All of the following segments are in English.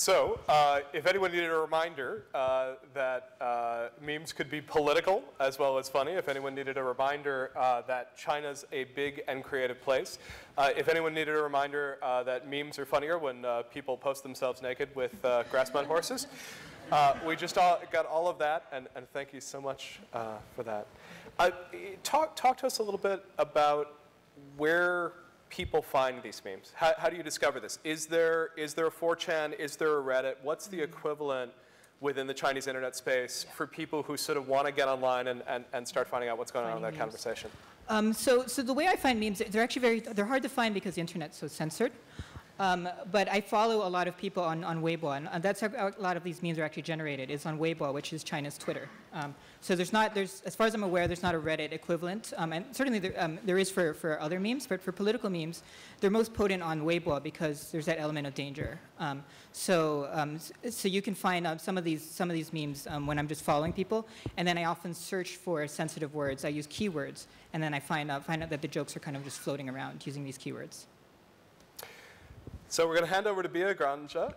So, if anyone needed a reminder that memes could be political as well as funny, if anyone needed a reminder that China's a big and creative place, if anyone needed a reminder that memes are funnier when people post themselves naked with grass-bound horses, we just got all of that, and thank you so much for that. Talk to us a little bit about where people find these memes. How do you discover this? Is there a 4chan? Is there a Reddit? What's the equivalent within the Chinese internet space for people who sort of want to get online and start finding out what's going on in that conversation? So the way I find memes, they're actually they're hard to find because the internet's so censored. But I follow a lot of people on Weibo, and that's how a lot of these memes are actually generated. It's on Weibo, which is China's Twitter. So as far as I'm aware, there's not a Reddit equivalent, and certainly there is for other memes, but for political memes, they're most potent on Weibo because there's that element of danger. So you can find some of these memes when I'm just following people, and then I often search for sensitive words. I use keywords, and then I find out that the jokes are kind of just floating around using these keywords. So we're going to hand over to Bia Granja.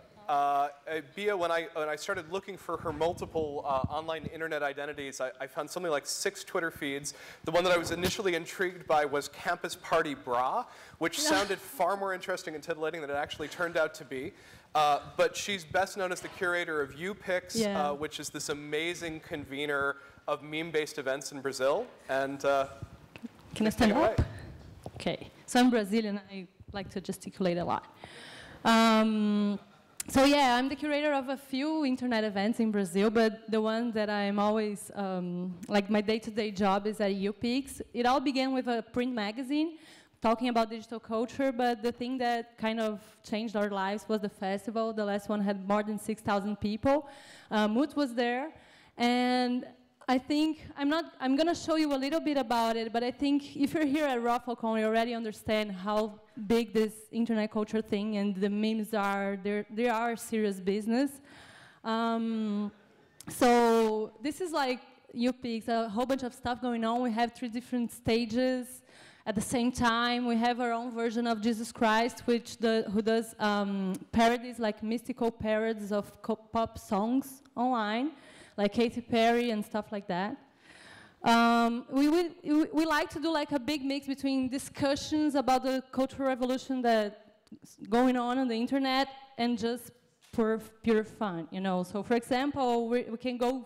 Bia, when I started looking for her multiple online internet identities, I found something like 6 Twitter feeds. The one that I was initially intrigued by was Campus Party Bra, which sounded far more interesting and titillating than it actually turned out to be. But she's best known as the curator of youpix, which is this amazing convener of meme-based events in Brazil. And can I stand up? Okay. So I'm Brazilian. I like to gesticulate a lot. So yeah, I'm the curator of a few internet events in Brazil, but the one that I'm always, like my day-to-day job is at youpix. It all began with a print magazine talking about digital culture, but the thing that kind of changed our lives was the festival. The last one had more than 6,000 people. Moot was there, and I think, I'm going to show you a little bit about it, but I think if you're here at ROFLCon, you already understand how big this internet culture thing and the memes are. They are serious business. So this is like youpix, a whole bunch of stuff going on. We have 3 different stages at the same time. We have our own version of Jesus Christ, who does parodies, like mystical parodies of pop songs online, like Katy Perry and stuff like that. We like to do like a big mix between discussions about the cultural revolution that's going on the internet and just pure fun, you know. So for example, we can go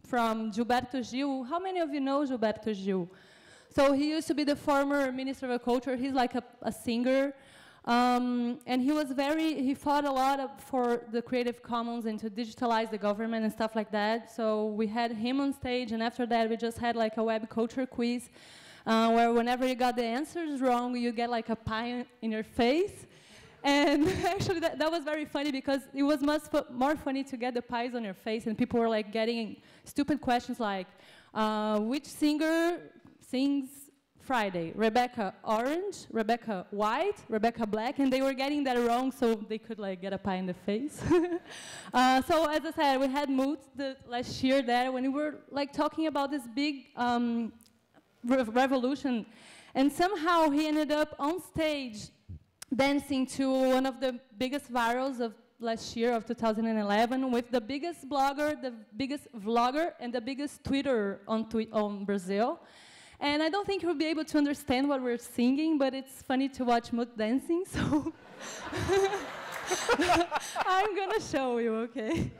from Gilberto Gil. How many of you know Gilberto Gil? So he used to be the former Minister of Culture. He's like a singer. And he fought a lot for the Creative Commons and to digitalize the government and stuff like that. So we had him on stage, and after that we just had like a web culture quiz where whenever you got the answers wrong, you get like a pie in your face. And actually that was very funny because it was much more funny to get the pies on your face, and people were like getting stupid questions like, which singer sings Friday? Rebecca Orange, Rebecca White, Rebecca Black, and they were getting that wrong, so they could like get a pie in the face. So as I said, we had Moot last year there when we were like talking about this big revolution, and somehow he ended up on stage dancing to one of the biggest virals of last year of 2011 with the biggest blogger, the biggest vlogger, and the biggest Twitter on Brazil. And I don't think you'll be able to understand what we're singing, but it's funny to watch Moot dancing, so I'm going to show you, okay?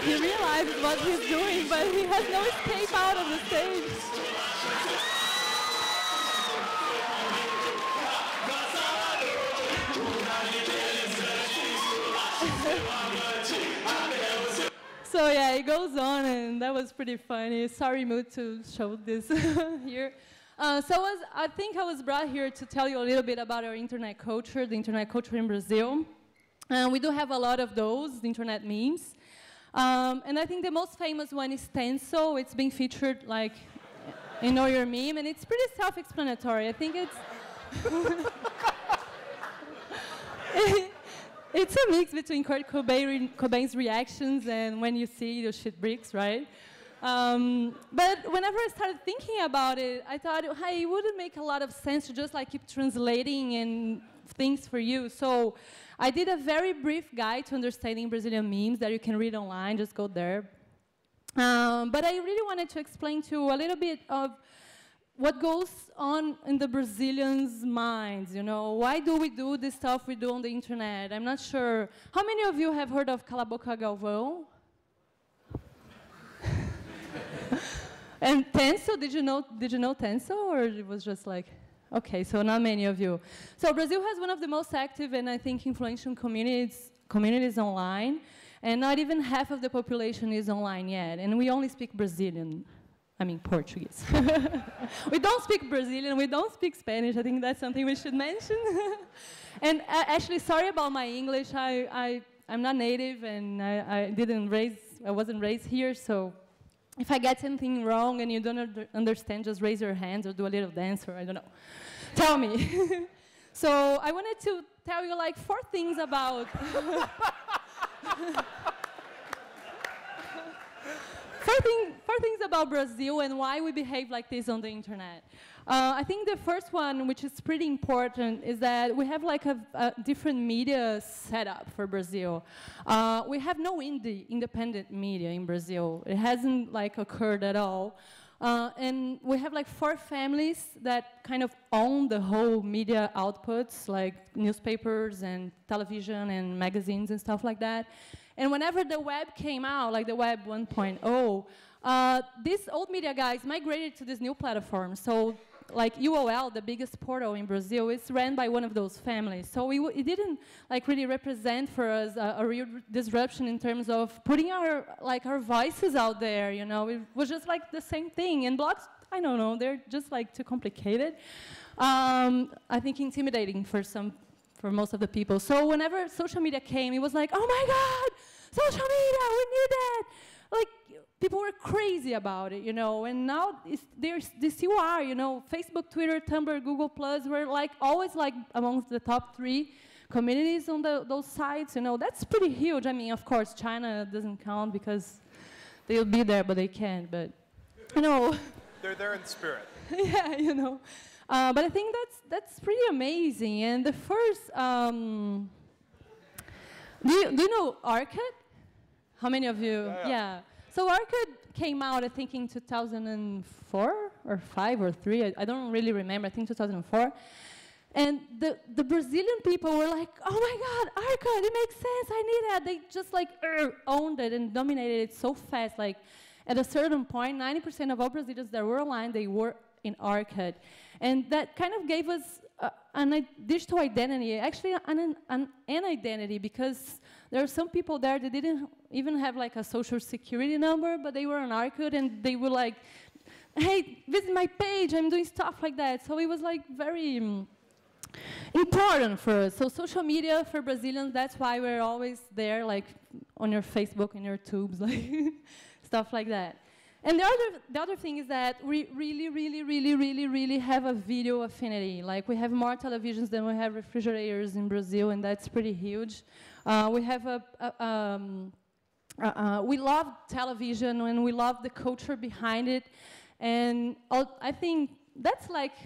He realizes what he's doing, but he has no escape out of the stage. So yeah, it goes on, and that was pretty funny. Sorry, Moot, to show this here. I think I was brought here to tell you a little bit about our internet culture, the internet culture in Brazil. We do have a lot of those, the internet memes. And I think the most famous one is Stencil. It's been featured like in Know Your Meme, and it's pretty self-explanatory. I think it's it's a mix between Kurt Cobain's reactions and When You See Your Shit Bricks, right? But whenever I started thinking about it, I thought, hey, it wouldn't make a lot of sense to just like keep translating and things for you. So I did a very brief guide to understanding Brazilian memes that you can read online. Just go there. But I really wanted to explain to you a little bit of what goes on in the Brazilians' minds, you know? Why do we do this stuff we do on the internet? I'm not sure. How many of you have heard of Cala Boca Galvão? And Tenso, did you know Tenso, or it was just like, okay, so not many of you. So Brazil has one of the most active and I think influential communities online, and not even half of the population is online yet, and we only speak Brazilian. I mean Portuguese. We don't speak Brazilian, we don't speak Spanish. I think that's something we should mention. And actually, sorry about my English. I'm not native, and I wasn't raised here, so if I get something wrong and you don't understand, just raise your hands or do a little dance, or I don't know. Tell me. So I wanted to tell you like 4 things about four things about Brazil and why we behave like this on the internet. I think the first one, which is pretty important, is that we have like a different media setup for Brazil. We have no independent media in Brazil. It hasn't like occurred at all. And we have like 4 families that kind of own the whole media outputs, like newspapers and television and magazines and stuff like that. And whenever the web came out, like the web 1.0, these old media guys migrated to this new platform. So like UOL, the biggest portal in Brazil, is ran by one of those families. So it didn't like really represent for us a real disruption in terms of putting our voices out there, you know. It was just like the same thing. And blogs, I don't know, they're just like too complicated. I think intimidating for most of the people. So whenever social media came, it was like, oh my God, social media, we need that. Like, people were crazy about it, you know, and now they still are, you know. Facebook, Twitter, Tumblr, Google+, were like always like amongst the top 3 communities on those sites, you know. That's pretty huge. I mean, of course, China doesn't count because they'll be there, but they can't, but, you know. They're there in spirit. Yeah, you know. But I think that's pretty amazing. And the first, do you know Orkut? How many of you? Yeah. So Orkut came out, I think, in 2004 or 5 or 3. I don't really remember. I think 2004. And the Brazilian people were like, oh my God, Orkut, it makes sense. I need that. They just like owned it and dominated it so fast. Like at a certain point, 90% of all Brazilians that were online, they were in Orkut. And that kind of gave us a digital identity, actually an identity, because there are some people there that didn't even have like a social security number, but they were on Orkut and they were like, hey, visit my page, I'm doing stuff like that. So it was like very important for us. So social media for Brazilians, that's why we're always there, like on your Facebook and your tubes, like stuff like that. And the other thing is that we really have a video affinity. Like we have more televisions than we have refrigerators in Brazil, and that's pretty huge. We have we love television and we love the culture behind it. And I think that's like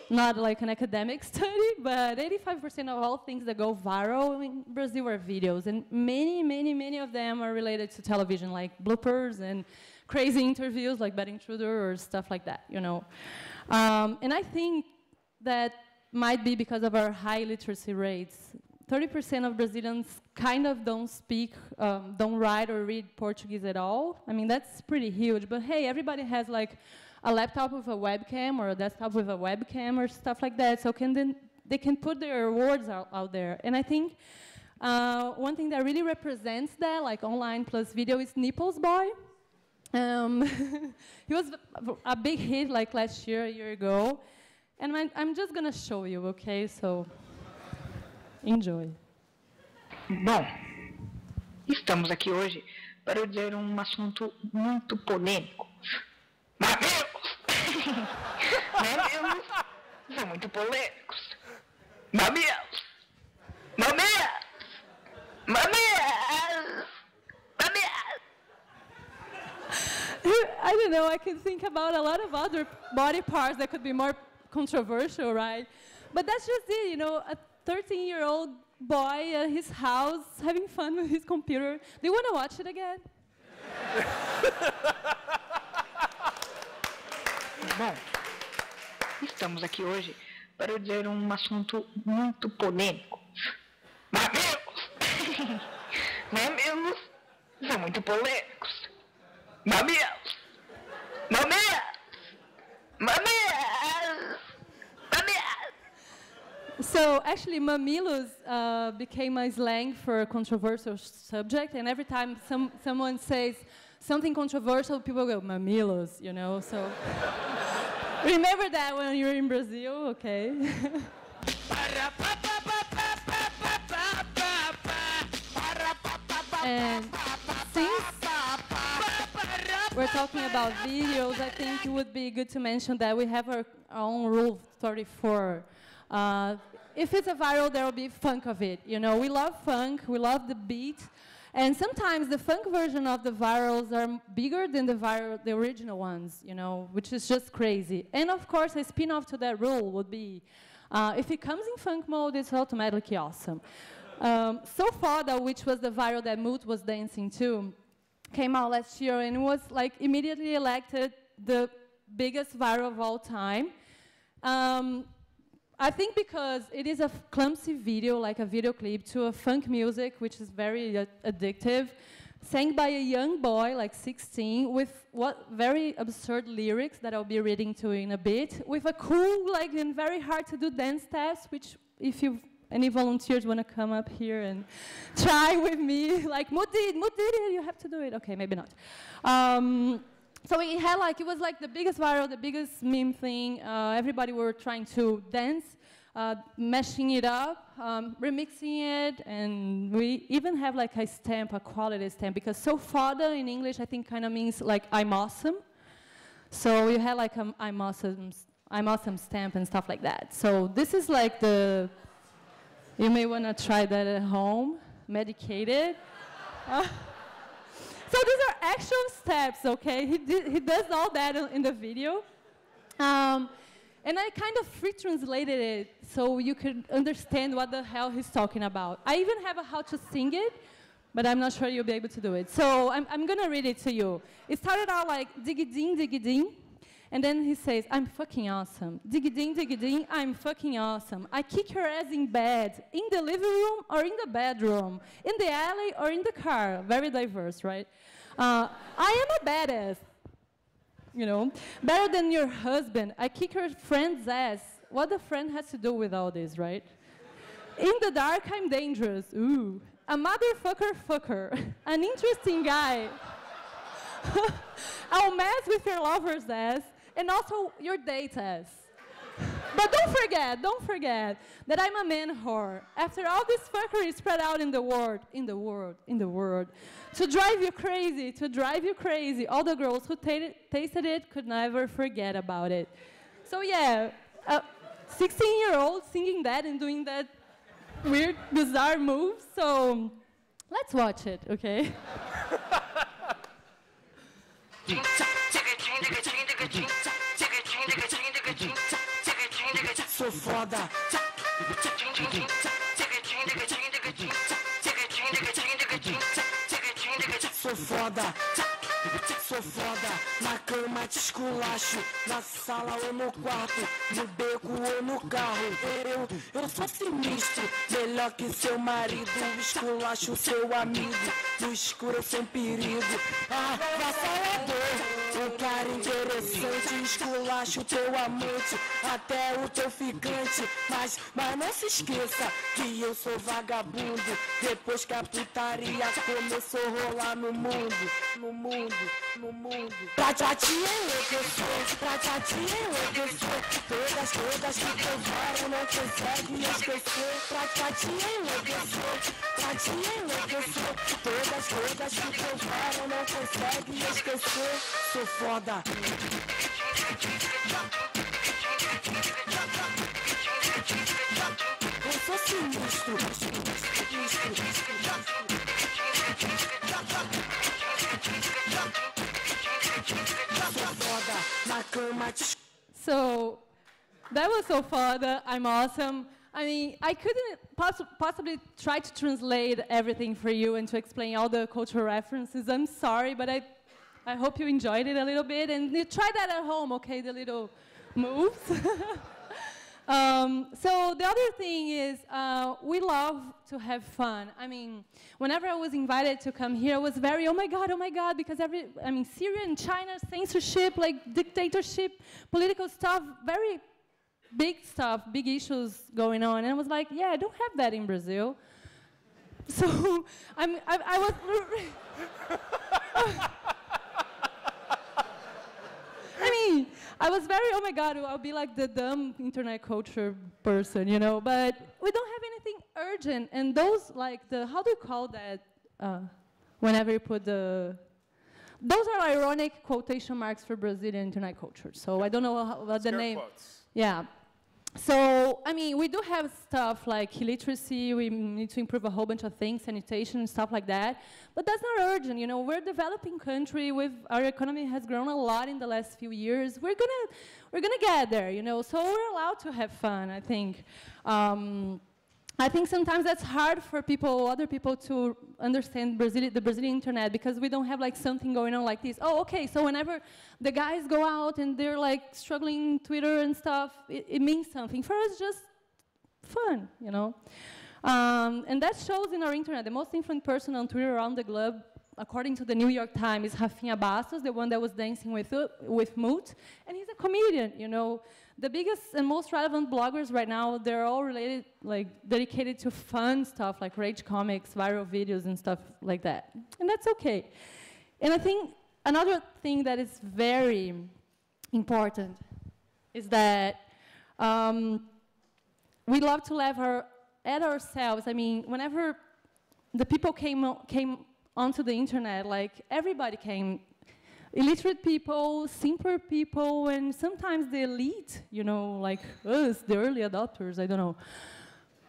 not like an academic study, but 85% of all things that go viral in Brazil are videos, and many of them are related to television, like bloopers and crazy interviews like Bad Intruder or stuff like that, you know. And I think that might be because of our high literacy rates. 30% of Brazilians kind of don't speak, don't write or read Portuguese at all. I mean, that's pretty huge. But hey, everybody has like a laptop with a webcam or a desktop with a webcam or stuff like that. So they can put their words out there. And I think one thing that really represents that, like online plus video, is Nipples Boy. He was a big hit like last year, a year ago. And I'm just going to show you, okay? So, enjoy. Bom, estamos aqui hoje para dizer assunto muito polêmico. Mateus! Mamilos são muito polêmicos. Mamilos! Mamilos! Mamilos! Mamilos! I don't know, I can think about a lot of other body parts that could be more controversial, right? But that's just it, you know, a 13-year-old boy at his house having fun with his computer. Do you want to watch it again? Bom, estamos aqui hoje para dizer assunto muito polêmico. Mamilos! Mamilos são muito polêmicos. Mamilos! Mamilos! Mamilos! Mamilos! So actually, mamilos became a slang for a controversial subject, and every time someone says something controversial, people go, mamilos, you know, so remember that when you're in Brazil, okay? And since we're talking about videos, I think it would be good to mention that we have our own Rule 34. If it's a viral, there will be funk of it. You know, we love funk, we love the beat, and sometimes the funk version of the virals are bigger than the original ones, you know, which is just crazy. And of course, a spin-off to that rule would be, if it comes in funk mode, it's automatically awesome. So Foda, which was the viral that Moot was dancing to, came out last year and was like immediately elected the biggest viral of all time. I think because it is a clumsy video, like a video clip, to a funk music, which is very addictive, sang by a young boy, like 16, with very absurd lyrics that I'll be reading to you in a bit, with a cool, like, and very hard to do dance steps, which if any volunteers want to come up here and try with me, like, Moot did it, you have to do it. Okay, maybe not. So it had like, it was like the biggest viral, the biggest meme thing. Everybody were trying to dance, mashing it up, remixing it, and we even have like a stamp, a quality stamp, because so foda in English I think kind of means like I'm awesome. So we had like I'm awesome stamp and stuff like that. So this is like you may want to try that at home, medicated. So these are actual steps, okay? He does all that in the video. And I kind of free translated it so you could understand what the hell he's talking about. I even have how to sing it, but I'm not sure you'll be able to do it. So I'm gonna read it to you. It started out like diggy-ding, diggy-ding. And then he says, I'm fucking awesome. Diggy-ding, diggy-ding, I'm fucking awesome. I kick your ass in bed, in the living room or in the bedroom, in the alley or in the car. Very diverse, right? I am a badass, you know. Better than your husband. I kick your friend's ass. What the friend has to do with all this, right? In the dark, I'm dangerous. Ooh. A motherfucker fucker. An interesting guy. I'll mess with your lover's ass. And also your date ass. But don't forget that I'm a man whore. After all this fuckery spread out in the world, to drive you crazy, all the girls who tasted it could never forget about it. So yeah, 16-year-old singing that and doing that weird, bizarre move. So let's watch it, okay? Sou foda. Sou foda. Sou foda. Na cama te esculacho, na sala ou no quarto, no beco ou no carro. Eu sou sinistro, melhor que seu marido. Esculacho seu amigo, no escuro sem perigo. Vassalador. Um cara interessante, esculacho teu amante, até o teu ficante. Mas não se esqueça que eu sou vagabundo. Depois que a putaria começou a rolar no mundo. Pra te enlouquecer, todas que provaram não consegue esquecer. Pra te enlouquecer, todas que provaram não consegue esquecer. Sou foda. Eu sou sinistro. Sou foda na cama de So that was so fun. I'm awesome. I mean, I couldn't possibly try to translate everything for you and to explain all the cultural references. I'm sorry, but I hope you enjoyed it a little bit. And you try that at home, okay, the little moves. So the other thing is we love to have fun. I mean, whenever I was invited to come here, I was very, oh my God, because Syrian, China, censorship, like dictatorship, political stuff, very big stuff, big issues going on. And I was like, yeah, I don't have that in Brazil. So I was... I was very, oh my God, I'll be like the dumb internet culture person, you know, but we don't have anything urgent. And those, like, how do you call that whenever you put those are ironic quotation marks for Brazilian internet culture. So I don't know what the name. Quotes. Yeah. So, I mean, we do have stuff like illiteracy, we need to improve a whole bunch of things, sanitation and stuff like that, but that's not urgent, you know, we're a developing country, our economy has grown a lot in the last few years, we're gonna get there, you know, so we're allowed to have fun, I think. I think sometimes that's hard for other people to understand the Brazilian internet because we don't have like something going on like this. Oh, okay, so whenever the guys go out and they're like struggling Twitter and stuff, it means something. For us, just fun, you know? And that shows in our internet. The most influential person on Twitter around the globe, according to the New York Times, is Rafinha Bastos, the one that was dancing with Moot, and he's a comedian, you know? The biggest and most relevant bloggers right now, they're all related, like, dedicated to fun stuff, like rage comics, viral videos, and stuff like that. And that's okay. And I think another thing that is very important is that we love to laugh at ourselves. I mean, whenever the people came onto the internet, like, everybody came. Illiterate people, simpler people, and sometimes the elite, you know, like us, the early adopters, I don't know.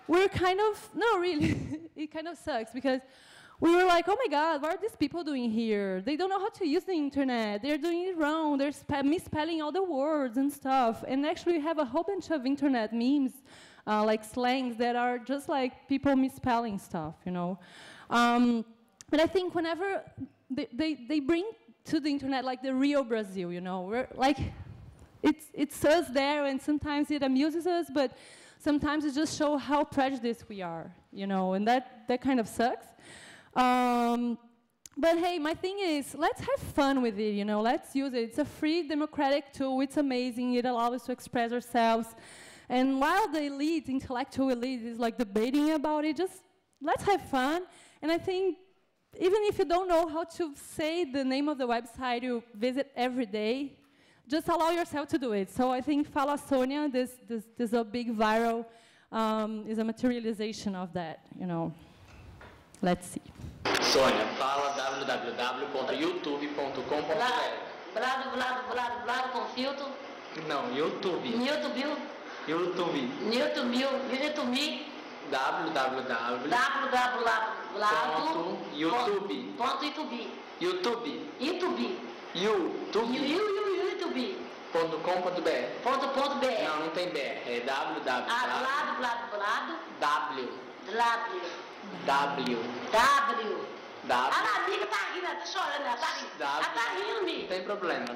We're kind of, no, really, it kind of sucks because we were like, oh my God, what are these people doing here? They don't know how to use the internet. They're doing it wrong. They're misspelling all the words and stuff. And actually, we have a whole bunch of internet memes, like slangs that are just like people misspelling stuff, you know. But I think whenever they bring to the internet like the real Brazil, you know, we're like, it's us there, and sometimes it amuses us, but sometimes it just shows how prejudiced we are, you know, and that kind of sucks. But hey, my thing is, let's have fun with it, you know, let's use it. It's a free democratic tool, it's amazing, it allows us to express ourselves. And while the elite, intellectual elite, is like debating about it, just let's have fun. And I think even if you don't know how to say the name of the website you visit every day, just allow yourself to do it. So I think Fala Sônia, this a big viral, is a materialization of that, you know. Let's see. Sônia, fala www.youtube.com.br. Blado com filtro. Não, YouTube. YouTube. www.youtube.com.br. Não tem BR, é www. A amiga tá rindo, tá chorando, ela tá rindo. Ela tá rindo, me. Não tem problema.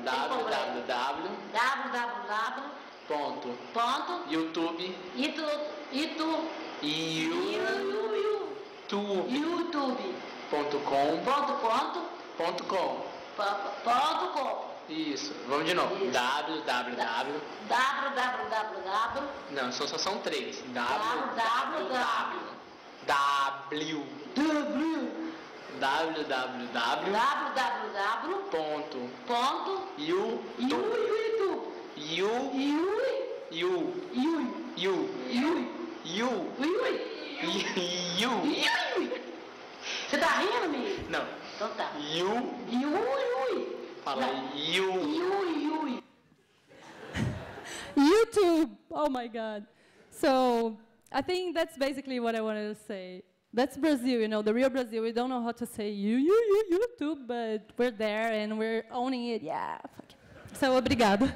YouTube.com. Isso, vamos de novo. Isso. www. Não, só são três. Você tá rindo, menino? Não. Então tá. Fala Oh my God. So I think that's basically what I wanted to say. That's Brazil, you know, the real Brazil. We don't know how to say YouTube, but we're there and we're owning it. Yeah. Fuck. So, obrigado.